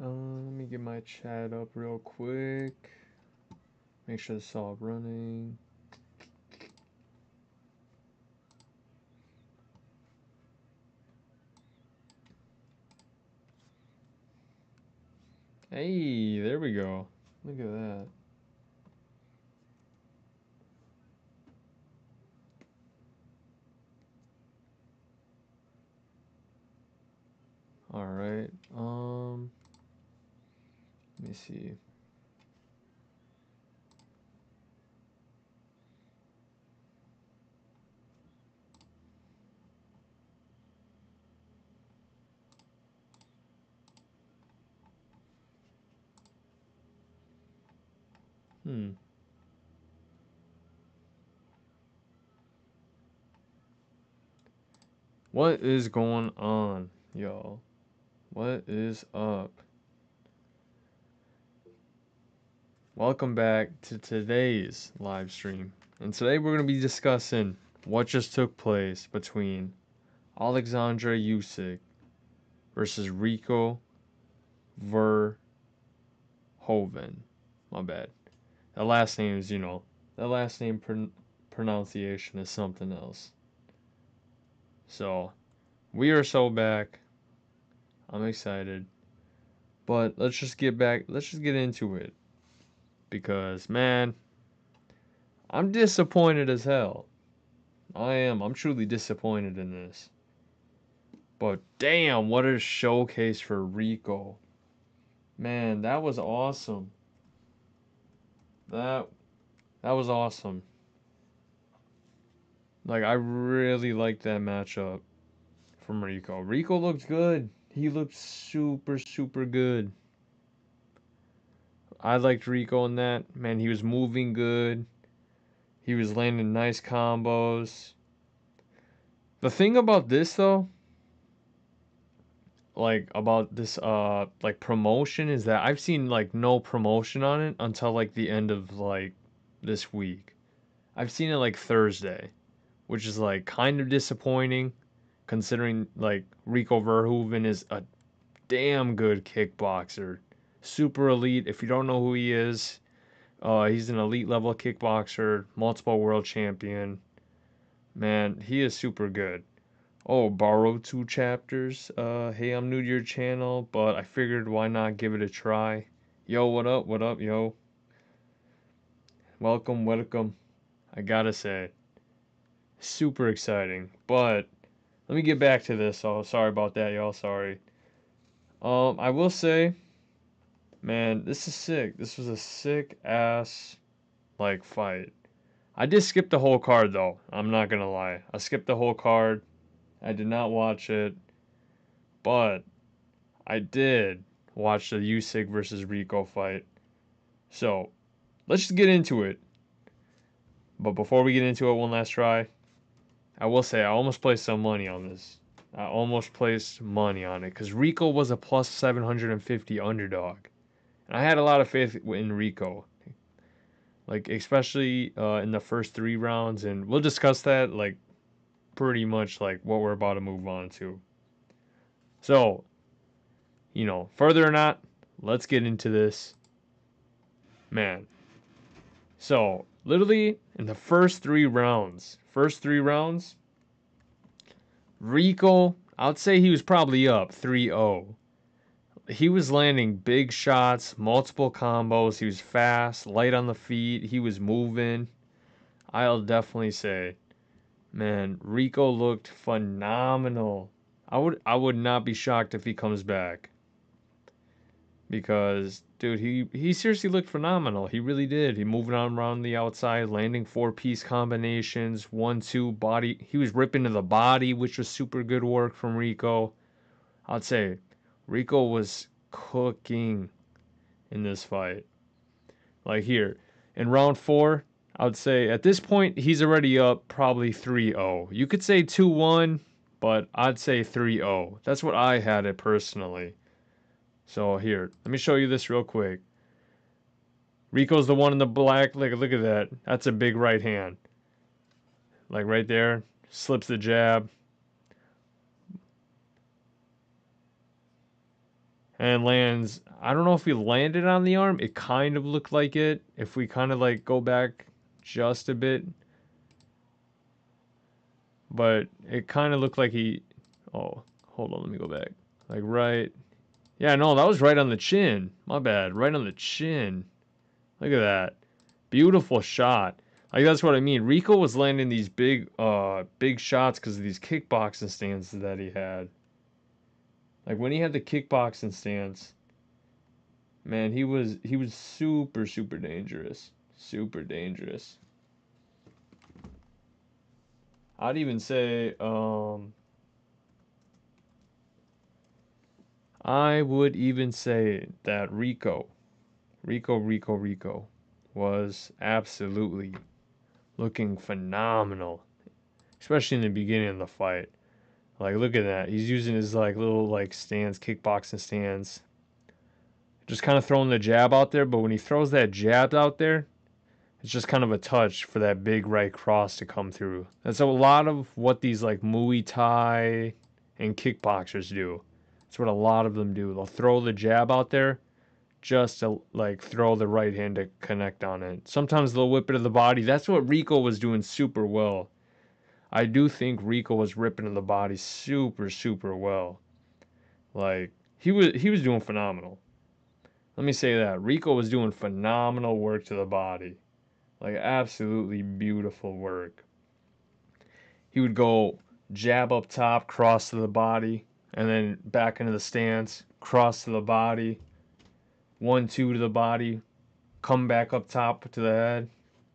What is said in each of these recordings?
Let me get my chat up real quick. Make sure it's all running. Hey, there we go. Look at that. All right. Let me see. What is going on, y'all? What is up? Welcome back to today's live stream. And today we're going to be discussing what just took place between Oleksandr Usyk versus Rico Verhoeven. My bad. The last name is, the last name pronunciation is something else. So, we are so back. I'm excited. But let's just get into it. Because, man, I'm disappointed as hell. I am. I'm truly disappointed in this. But damn, what a showcase for Rico. Man, that was awesome. That was awesome. Like, I really liked that matchup from Rico. Rico looked good. He looked super, super good. I liked Rico in that. Man, he was moving good. He was landing nice combos. The thing about this, though, like about this like promotion is that I've seen like no promotion on it until like the end of like this week. I've seen it like Thursday, which is like kind of disappointing considering like Rico Verhoeven is a damn good kickboxer. Super elite. If you don't know who he is, he's an elite level kickboxer, multiple world champion. Man, he is super good. Oh, borrowed 2 chapters. Hey, I'm new to your channel, but I figured why not give it a try. Yo, what up? What up, yo? Welcome, welcome. I gotta say, super exciting. But let me get back to this. Oh, sorry about that, y'all. Sorry. I will say, man, this is sick. This was a sick ass like fight. I did skip the whole card though. I'm not gonna lie. I skipped the whole card. I did not watch it, but I did watch the Usyk versus Rico fight. So let's just get into it. But before we get into it, one last try. I will say I almost placed some money on this. I almost placed money on it because Rico was a plus 750 underdog, and I had a lot of faith in Rico, like especially in the first 3 rounds, and we'll discuss that like pretty much like what we're about to move on to. So, further or not, let's get into this, man. So, literally in the first 3 rounds, Rico, I'd say he was probably up 3-0. He was landing big shots, multiple combos. He was fast, light on the feet. He was moving. I'll definitely say, man, Rico looked phenomenal. I would not be shocked if he comes back. Because dude, he seriously looked phenomenal. He really did. He moving on around the outside, landing 4-piece combinations, 1-2 body. He was ripping to the body, which was super good work from Rico. I'd say Rico was cooking in this fight. Like here in round 4, I would say at this point he's already up probably 3-0. You could say 2-1, but I'd say 3-0. That's what I had it personally. So here, let me show you this real quick. Rico's the one in the black. Look at that. That's a big right hand. Like right there. Slips the jab. and lands. I don't know if he landed on the arm. It kind of looked like it. If we kind of like go back just a bit, but it kind of looked like he. Oh, hold on. Let me go back. Like right. Yeah, no, that was right on the chin. My bad. Right on the chin. Look at that. Beautiful shot. Like that's what I mean. Rico was landing these big shots because of these kickboxing stances that he had. Like when he had the kickboxing stance, man, he was super dangerous. Super dangerous. I'd even say I would even say that Rico was absolutely looking phenomenal, especially in the beginning of the fight. Like, look at that. He's using his like little like stands, kickboxing stands, just kind of throwing the jab out there. But when he throws that jab out there, it's just kind of a touch for that big right cross to come through. That's a lot of what these like Muay Thai and kickboxers do. That's what a lot of them do. They'll throw the jab out there just to like throw the right hand to connect on it. Sometimes they'll whip it to the body. That's what Rico was doing super well. I do think Rico was ripping to the body super well. Like he was doing phenomenal. Let me say that. Rico was doing phenomenal work to the body. Like absolutely beautiful work. He would go jab up top, cross to the body, and then back into the stance, cross to the body, 1-2 to the body, come back up top to the head.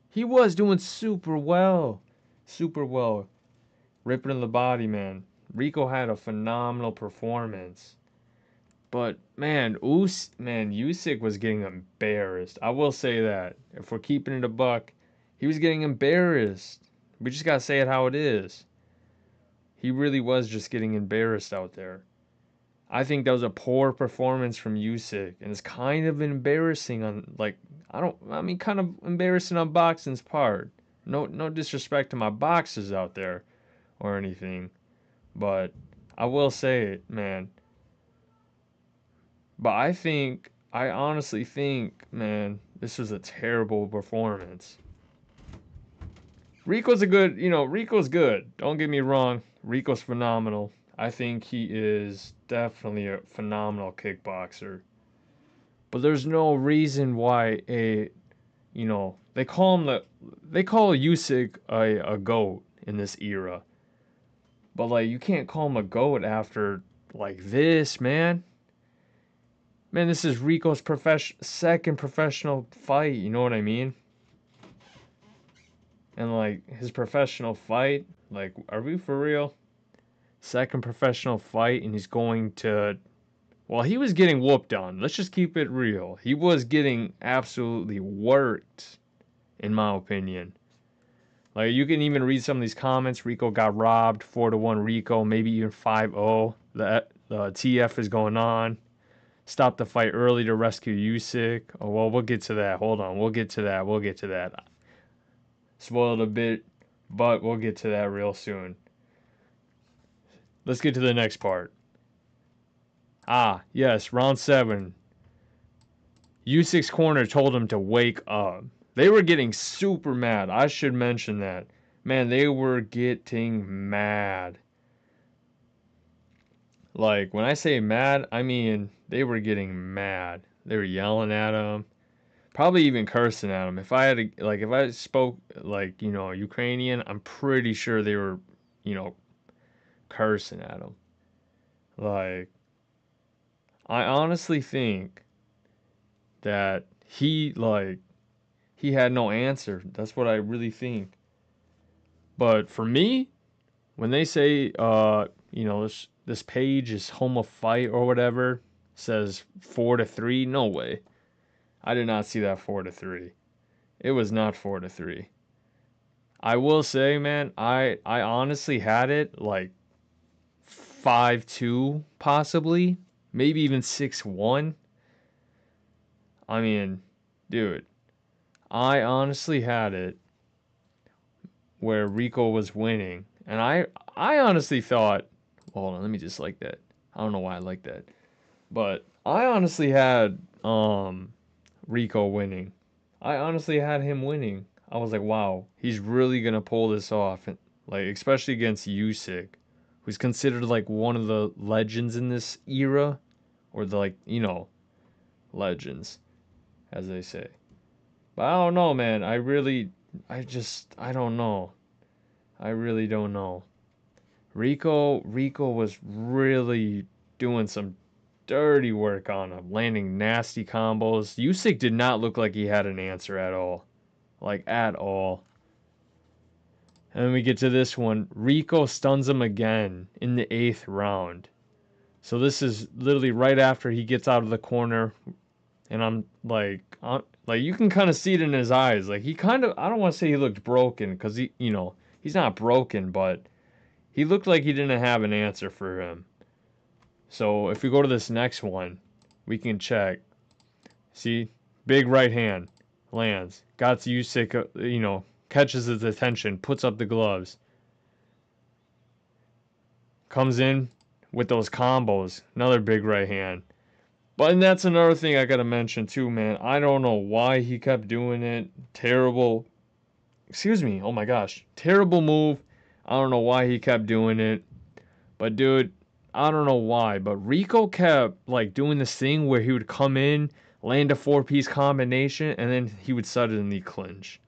He was doing super well. Super well. Ripping in the body, man. Rico had a phenomenal performance. But man, Usyk was getting embarrassed. I will say that. If we're keeping it a buck, he was getting embarrassed. We just gotta say it how it is. He really was just getting embarrassed out there. I think that was a poor performance from Usyk, and it's kind of embarrassing on like I mean kind of embarrassing on boxing's part. No disrespect to my boxers out there or anything, but I will say it, man. But I honestly think, man, this was a terrible performance. Rico's good. Don't get me wrong. Rico's phenomenal. I think he is definitely a phenomenal kickboxer. But there's no reason why they call Usyk a goat in this era. But like you can't call him a goat after like this, man. Man, this is Rico's second professional fight, you know what I mean? And like his professional fight, like are we for real? Second professional fight and he's going to well, he was getting whooped on. Let's just keep it real. He was getting absolutely worked in my opinion. Like you can even read some of these comments. Rico got robbed, 4-1 Rico, maybe even 5-0. The TF is going on. Stop the fight early to rescue Usyk. Oh well, we'll get to that. Hold on, we'll get to that. We'll get to that. Spoiled a bit, but we'll get to that real soon. Let's get to the next part. Ah, yes, round 7. Usyk's corner told him to wake up. They were getting super mad. I should mention that. Man, they were getting mad. Like, when I say mad, I mean they were getting mad. They were yelling at him, probably even cursing at him. If I spoke like, Ukrainian, I'm pretty sure they were, you know, cursing at him. Like, I honestly think that he had no answer. That's what I really think. But for me, when they say this page is home of fight or whatever, says 4-3, no way. I did not see that 4-3. It was not 4-3. I will say, man, I honestly had it like 5-2 possibly, maybe even 6-1. I mean, dude, I honestly had it where Rico was winning, and I honestly thought, hold on, let me just like that. I don't know why I like that, But I honestly had Rico winning. I honestly had him winning. I was like, wow, he's really gonna pull this off, like especially against Usyk, who's considered like one of the legends in this era, or the like legends, as they say. But I don't know, man. I don't know. I really don't know. Rico was really doing some dirty work on him, landing nasty combos. Usyk did not look like he had an answer at all. Like, at all. And then we get to this one. Rico stuns him again in the 8th round. So this is literally right after he gets out of the corner. And like you can kind of see it in his eyes. Like, he kind of, I don't want to say he looked broken, because he's not broken, but he looked like he didn't have an answer for him. So if we go to this next one, we can check. See, big right hand lands. Got Usyk, catches his attention, puts up the gloves, comes in with those combos. Another big right hand. But and that's another thing I gotta mention too, man. I don't know why he kept doing it. Terrible. Excuse me. Oh my gosh. Terrible move. I don't know why he kept doing it. But dude, I don't know why, but Rico kept like doing this thing where he would come in, land a 4-piece combination, and then he would suddenly clinch.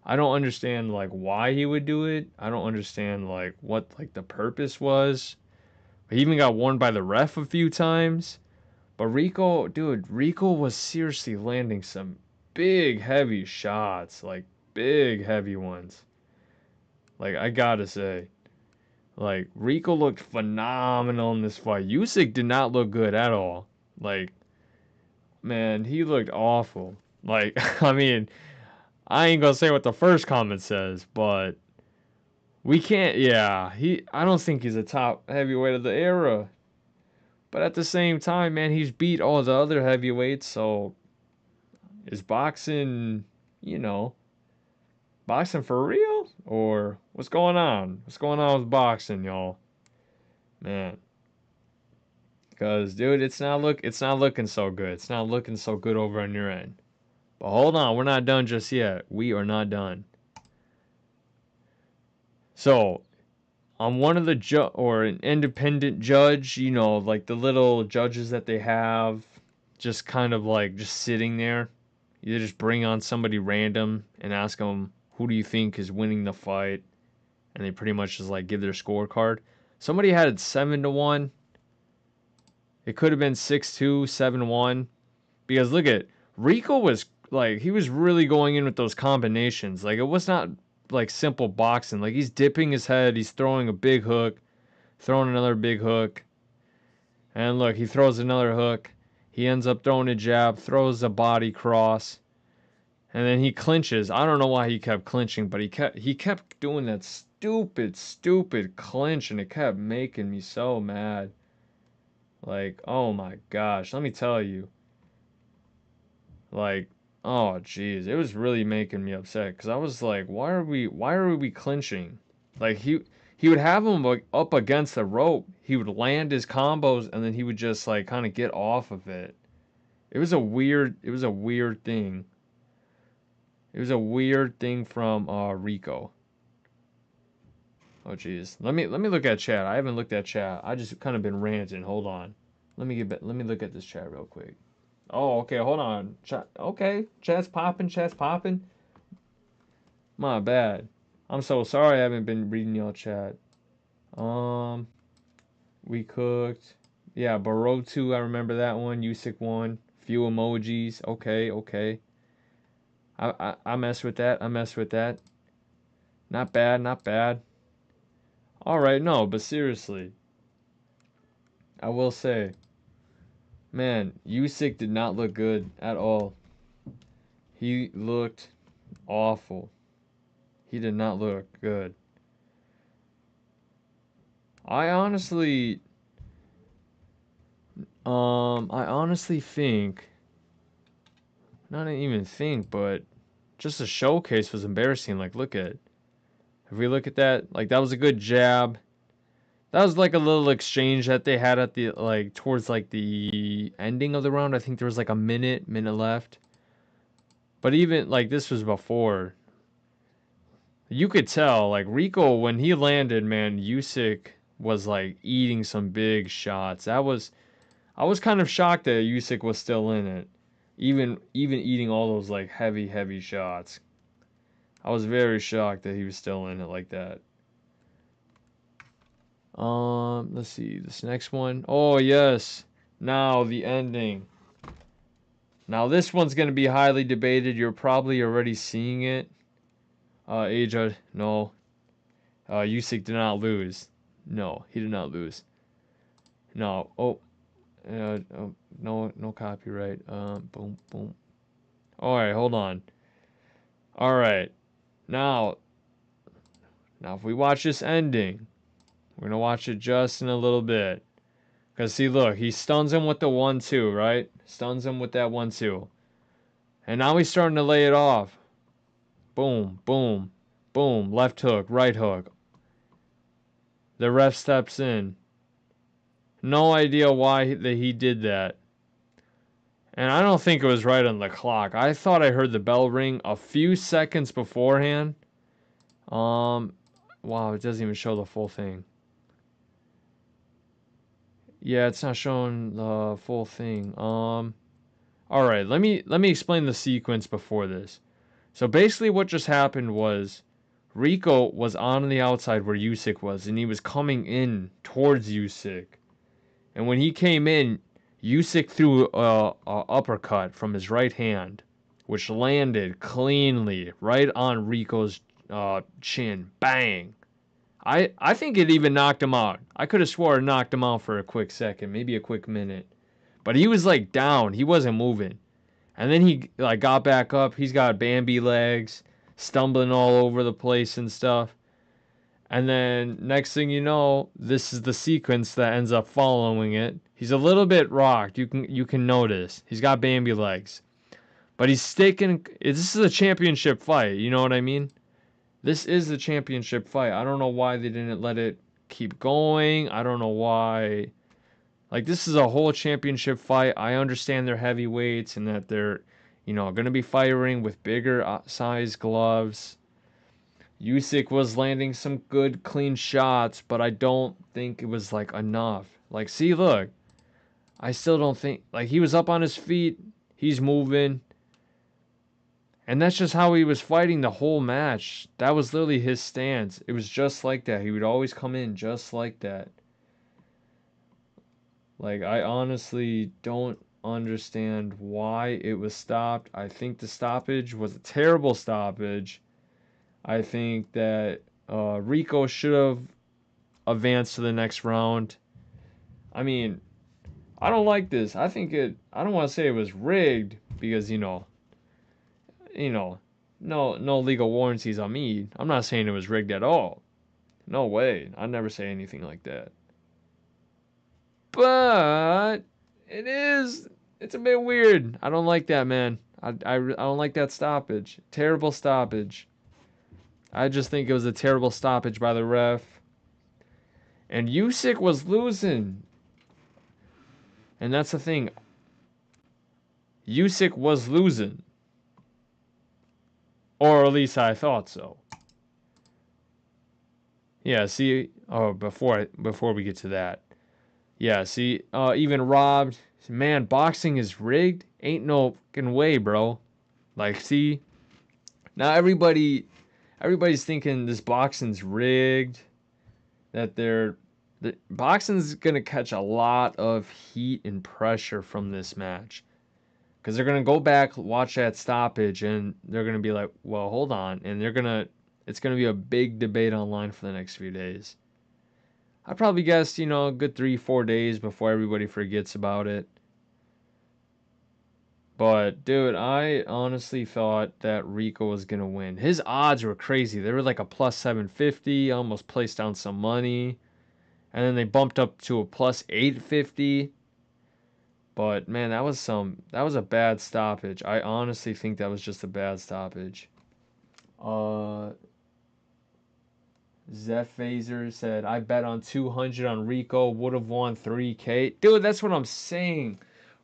I don't understand like why he would do it. I don't understand like what like the purpose was. He even got warned by the ref a few times. But Rico was seriously landing some big heavy shots, like big heavy ones. Like, I gotta say, like, Rico looked phenomenal in this fight. Usyk did not look good at all. Like, man, he looked awful. Like, I mean, I ain't gonna say what the first comment says, but we can't. Yeah, I don't think he's a top heavyweight of the era. But at the same time, man, he's beat all the other heavyweights. So is boxing, you know, boxing for real, or what's going on? What's going on with boxing, y'all? Man, because dude, it's not looking so good. It's not looking so good over on your end. But hold on, we're not done just yet. We are not done. So, I'm one of the or an independent judge, like the little judges that they have, just kind of like just sitting there. You just bring on somebody random and ask them, who do you think is winning the fight? And they pretty much just like give their scorecard. Somebody had it 7-1. It could have been 6-2, 7-1. Because look at Rico was like, he was really going in with those combinations. Like, it was not like simple boxing. Like, he's dipping his head, he's throwing a big hook, throwing another big hook. And look, he throws another hook. He ends up throwing a jab, throws a body cross, and then he clinches. I don't know why he kept clinching, but he kept doing that stupid clinch, and it kept making me so mad. Like, oh my gosh, let me tell you. Like, oh jeez, it was really making me upset, because I was like, why are we clinching? Like, he would have him like up against the rope. He would land his combos, and then he would just like kind of get off of it. It was a weird thing. It was a weird thing from Rico. Oh jeez. Let me look at chat. I haven't looked at chat. I just kind of been ranting. Hold on. Let me look at this chat real quick. Oh, okay, hold on. Chat, okay. Chat's popping, chat's popping. My bad. I'm so sorry I haven't been reading y'all chat. Um we cooked. Yeah, Baro 2, I remember that one. Usyk 1. Few emojis. Okay, okay. I mess with that. I mess with that. Not bad, not bad. Alright, no, but seriously. I will say, man, Usyk did not look good at all. He looked awful. He did not look good. I honestly think, not even think, but just the showcase was embarrassing. Like, look at, if we look at that, like, that was a good jab. That was like a little exchange that they had at the like towards like the ending of the round. I think there was like a minute left. But even like this was before. You could tell like Rico when he landed, man, Usyk was like eating some big shots. I was kind of shocked that Usyk was still in it. Even eating all those like heavy shots. I was very shocked that he was still in it like that. Let's see this next one. Oh yes. Now the ending. Now this one's gonna be highly debated. You're probably already seeing it. Aja, no. Usyk did not lose. No, he did not lose. No. Oh, no copyright. Boom. All right, hold on. All right, now, if we watch this ending, we're gonna watch it just in a little bit. Cause see, look, he stuns him with the 1-2, right? Stuns him with that 1-2, and now he's starting to lay it off. Boom. Left hook, right hook. The ref steps in. No idea why he did that. And I don't think it was right on the clock. I thought I heard the bell ring a few seconds beforehand. Wow, it doesn't even show the full thing. Yeah, it's not showing the full thing. All right, let me explain the sequence before this. So basically what just happened was Rico was on the outside where Usyk was and he was coming in towards Usyk. And when he came in, Usyk threw a uppercut from his right hand, which landed cleanly right on Rico's chin. Bang! I think it even knocked him out. I could have swore it knocked him out for a quick second, maybe a quick minute. But he was like down. He wasn't moving. And then he like got back up. He's got Bambi legs, stumbling all over the place and stuff. And then next thing you know, this is the sequence that ends up following it. He's a little bit rocked. You can notice. He's got Bambi legs. But he's sticking. This is a championship fight, you know what I mean? This is a championship fight. I don't know why they didn't let it keep going. I don't know why. Like this is a whole championship fight. I understand they're heavyweights and that they're, going to be firing with bigger size gloves. Usyk was landing some good clean shots, but I don't think it was like enough. Like, see, look, I still don't think like he was up on his feet, he's moving, and that's just how he was fighting the whole match. That was literally his stance. It was just like that. He would always come in just like that. Like, I honestly don't understand why it was stopped. I think the stoppage was a terrible stoppage. I think that Rico should have advanced to the next round. I mean, I don't like this. I don't want to say it was rigged because you know, no legal warranties on me. I'm not saying it was rigged at all. No way. I'd never say anything like that. But it is. It's a bit weird. I don't like that, man. I don't like that stoppage. Terrible stoppage. I just think it was a terrible stoppage by the ref. And Usyk was losing. And that's the thing. Usyk was losing. Or at least I thought so. Yeah, see, oh, before we get to that. Yeah, see, even robbed. Man, boxing is rigged. Ain't no fucking way, bro. Like, see, now everybody's thinking this boxing's rigged. That boxing's gonna catch a lot of heat and pressure from this match. Because they're gonna go back, watch that stoppage, and they're gonna be like, "Well, hold on," and it's gonna be a big debate online for the next few days. I probably guessed, a good 3-4 days before everybody forgets about it. But dude, I honestly thought that Rico was gonna win. His odds were crazy. They were like a plus 750. Almost placed down some money, and then they bumped up to a plus 850. But man, that was a bad stoppage. I honestly think that was just a bad stoppage. Uh Zeph Phaser said, I bet on 200 on Rico, would have won 3K. Dude, that's what I'm saying.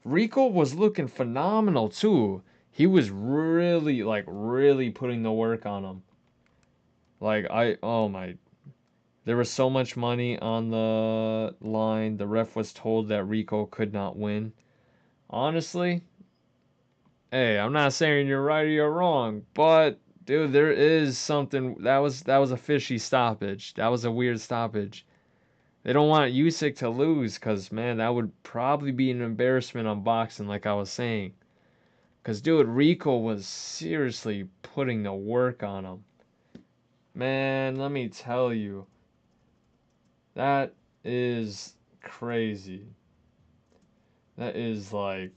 Rico was looking phenomenal too. He was really, like, really putting the work on him. Like, oh my. There was so much money on the line. The ref was told that Rico could not win. Honestly, hey, I'm not saying you're right or you're wrong, but dude, there is something that was a fishy stoppage. That was a weird stoppage. They don't want Usyk to lose because, man, that would probably be an embarrassment on boxing, like I was saying. Because, dude, Rico was seriously putting the work on him. Man, let me tell you, that is crazy. That is like,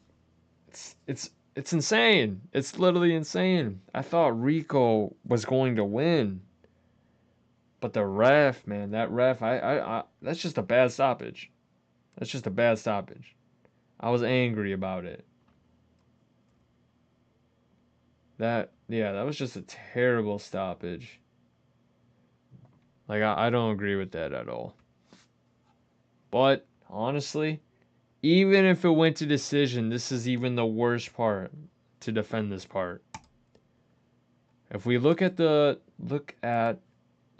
it's insane. It's literally insane. I thought Rico was going to win. But the ref, man, that ref, that's just a bad stoppage. That's just a bad stoppage. I was angry about it. Yeah, that was just a terrible stoppage. Like, I don't agree with that at all. But, honestly, even if it went to decision, this is even the worst part to defend this part. If we look at the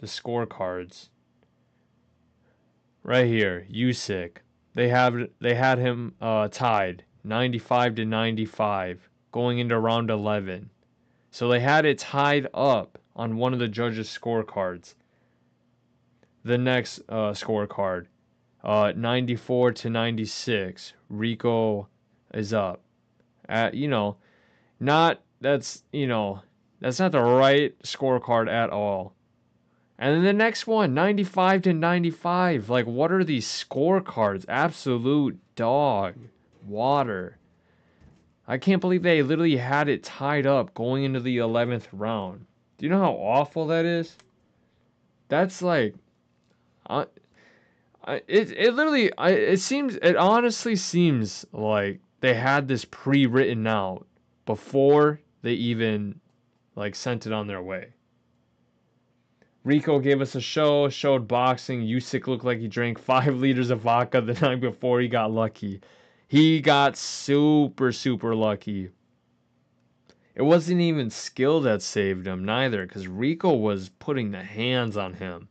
scorecards right here, Usyk, they had him tied 95 to 95 going into round 11. So they had it tied up on one of the judges' scorecards. The next scorecard, 94 to 96, Rico is up. At not that's not the right scorecard at all. And then the next one, 95 to 95. Like, what are these scorecards? Absolute dog water. I can't believe they literally had it tied up going into the 11th round. Do you know how awful that is? That's like, I, it honestly seems like they had this pre-written out before they even like sent it on their way. Rico gave us a show, showed boxing. Usyk looked like he drank 5 liters of vodka the night before he got lucky. He got super, super lucky. It wasn't even skill that saved him, neither, because Rico was putting the hands on him.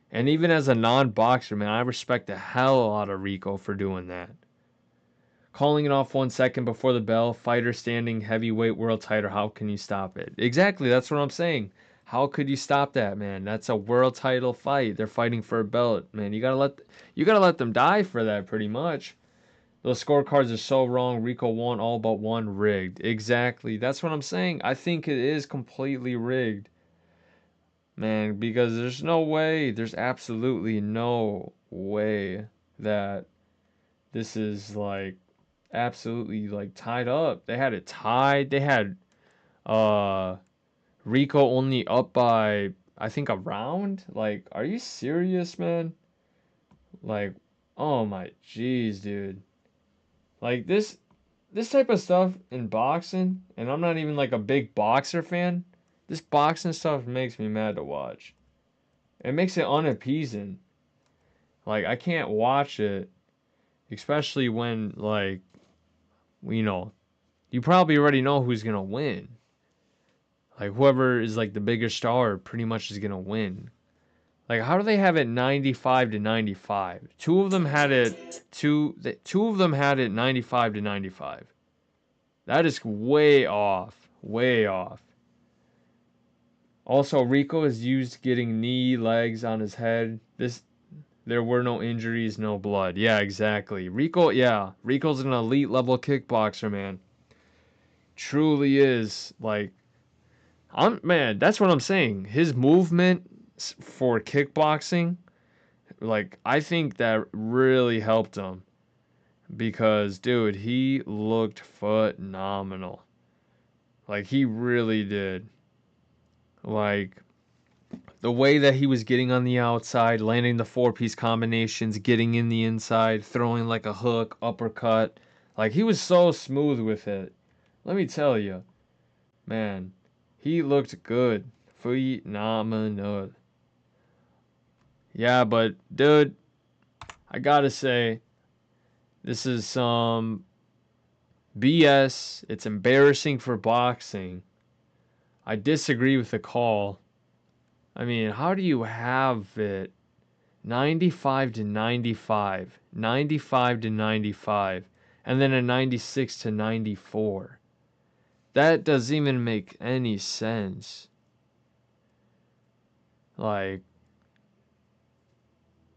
And even as a non-boxer, man, I respect the hell out of Rico for doing that. Calling it off 1 second before the bell, fighter standing heavyweight world title, how can you stop it? Exactly, that's what I'm saying. How could you stop that, man? That's a world title fight. They're fighting for a belt, man. You gotta let them die for that, pretty much. Those scorecards are so wrong. Rico won all but one, rigged. Exactly. That's what I'm saying. I think it is completely rigged. Man, because there's absolutely no way that this is like absolutely like tied up. They had it tied. They had uh Rico only up by I think a round. Like, are you serious, man? Like, oh my jeez, dude. Like this type of stuff in boxing, and I'm not even like a big boxer fan. This boxing stuff makes me mad to watch. It makes it unappeasing. Like, I can't watch it, especially when like you know, you probably already know who's gonna win. Like, whoever is like the biggest star pretty much is gonna win. Like, how do they have it 95 to 95? Two of them had it 95 to 95. That is way off. Way off. Also, Rico is used getting knee, legs on his head. There were no injuries, no blood. Yeah, exactly. Rico's an elite level kickboxer, man. Truly is. Like, man, that's what I'm saying. His movement for kickboxing, like, I think that really helped him because, dude, he looked phenomenal. Like, he really did. Like, the way that he was getting on the outside, landing the four-piece combinations, getting in the inside, throwing like a hook, uppercut. Like, he was so smooth with it. Let me tell you, man, he looked good. Phenomenal. Yeah, but dude, I gotta say, this is some BS. It's embarrassing for boxing. I disagree with the call. I mean, how do you have it 95 to 95, 95 to 95, and then a 96 to 94? That doesn't even make any sense. Like,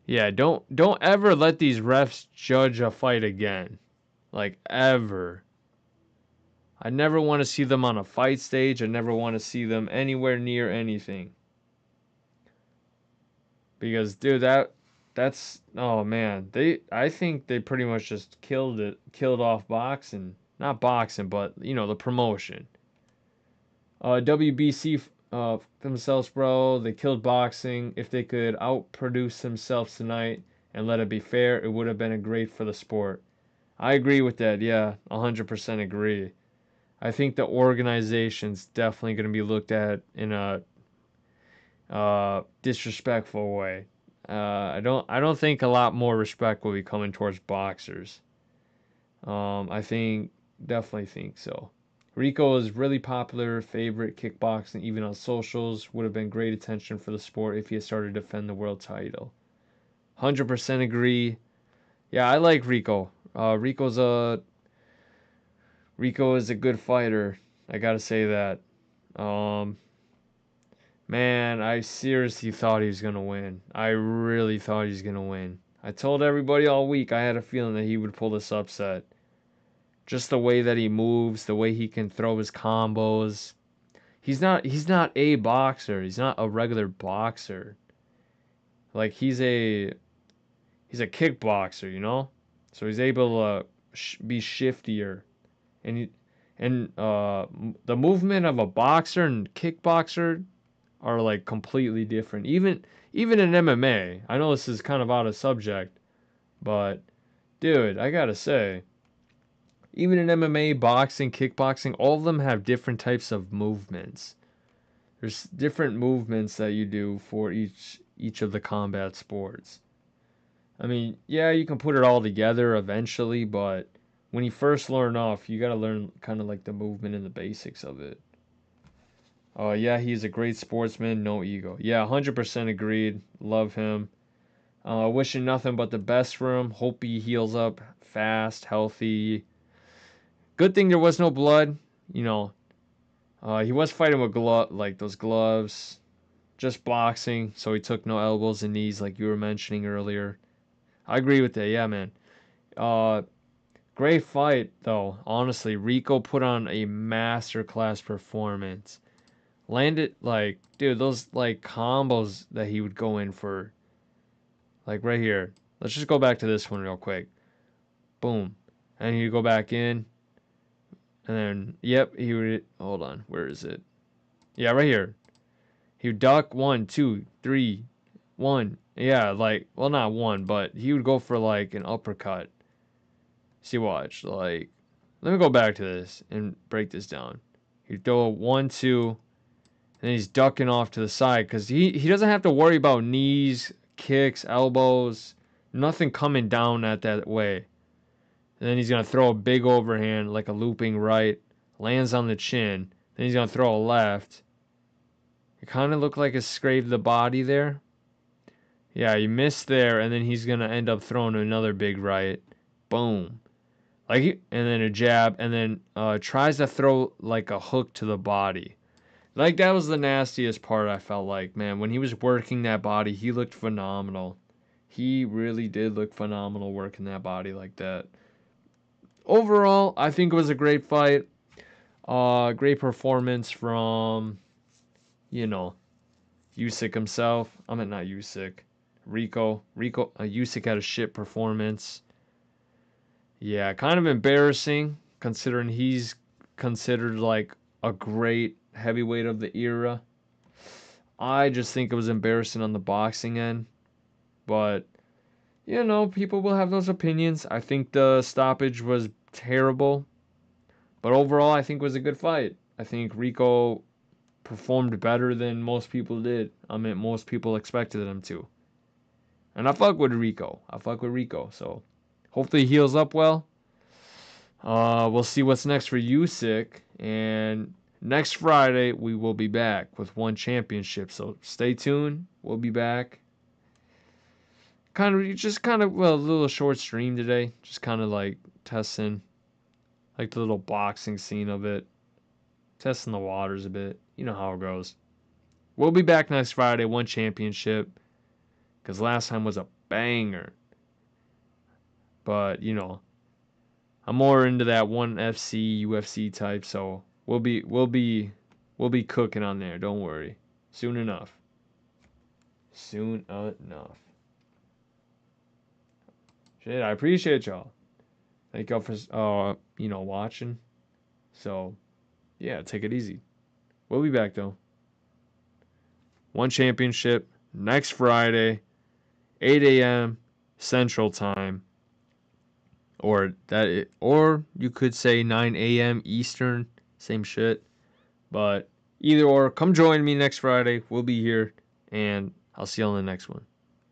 yeah, don't ever let these refs judge a fight again. Like ever. I never want to see them on a fight stage. I never want to see them anywhere near anything. Because dude, that's oh man, I think they pretty much just killed off boxing. Not boxing, but you know, the promotion. WBC themselves, bro. They killed boxing. If they could outproduce themselves tonight and let it be fair, it would have been a great for the sport. I agree with that. Yeah, 100% agree. I think the organization's definitely going to be looked at in a disrespectful way. I don't think a lot more respect will be coming towards boxers. I think definitely think so. Rico is really popular favorite kickboxing even on socials. Would have been great attention for the sport if he had started to defend the world title. 100% agree. Yeah, I like Rico. Rico is a good fighter. I gotta say that. Um, Man, I seriously thought he was gonna win. I really thought he was gonna win. I told everybody all week I had a feeling that he would pull this upset. Just the way that he moves, the way he can throw his combos. He's not a boxer. He's not a regular boxer. Like he's a kickboxer, you know? So he's able to be shiftier and the movement of a boxer and kickboxer are like completely different. Even in MMA, I know this is kind of out of subject, but dude, I gotta say, even in MMA, boxing, kickboxing, all of them have different types of movements. There's different movements that you do for each of the combat sports. I mean, yeah, you can put it all together eventually, but when you first learn off, you gotta learn kind of like the movement and the basics of it. Yeah, he's a great sportsman, no ego. Yeah, 100% agreed. Love him. Wishing nothing but the best for him. Hope he heals up fast, healthy. Good thing there was no blood. You know, he was fighting with like those gloves, just boxing, so he took no elbows and knees like you were mentioning earlier. I agree with that. Yeah, man. Uh, Great fight though. Honestly, Rico put on a masterclass performance. Landed like, dude, those like combos that he would go in for, like right here. Let's just go back to this one real quick. Boom, and he'd go back in, and then yep, he would. Hold on, where is it? Yeah, right here. He would duck 1, 2, 3, 1. Yeah, like well, not one, but he would go for like an uppercut. See, watch. Like, let me go back to this and break this down. He'd throw a 1, 2. And he's ducking off to the side because he doesn't have to worry about knees, kicks, elbows, nothing coming down at that way. And then he's going to throw a big overhand like a looping right, lands on the chin. Then he's going to throw a left. It kind of looked like it scraped the body there. Yeah, he missed there, and then he's going to end up throwing another big right. Boom. And then a jab, and then tries to throw like a hook to the body. Like, that was the nastiest part, I felt like, man. When he was working that body, he looked phenomenal. He really did look phenomenal working that body like that. Overall, I think it was a great fight. Great performance from, you know, Usyk himself. I mean, not Usyk. Usyk had a shit performance. Yeah, kind of embarrassing considering he's considered like a great heavyweight of the era. I just think it was embarrassing on the boxing end. But, people will have those opinions. I think the stoppage was terrible. But overall, I think it was a good fight. I think Rico performed better than most people did. I mean, most people expected him to. And I fuck with Rico. So hopefully he heals up well. We'll see what's next for Usyk. And next Friday, we will be back with one championship. So stay tuned. We'll be back. Well, a little short stream today. Just kind of like testing, like the little boxing scene of it. Testing the waters a bit. You know how it goes. We'll be back next Friday, one championship. Because last time was a banger. But, I'm more into that one FC, UFC type, so we'll be cooking on there. Don't worry. Soon enough. Soon enough. Shit, I appreciate y'all. Thank y'all for watching. So, yeah, take it easy. We'll be back though. One championship next Friday, 8 a.m. Central Time. Or you could say 9 a.m. Eastern, same shit. But either or, come join me next Friday. We'll be here, and I'll see you on the next one.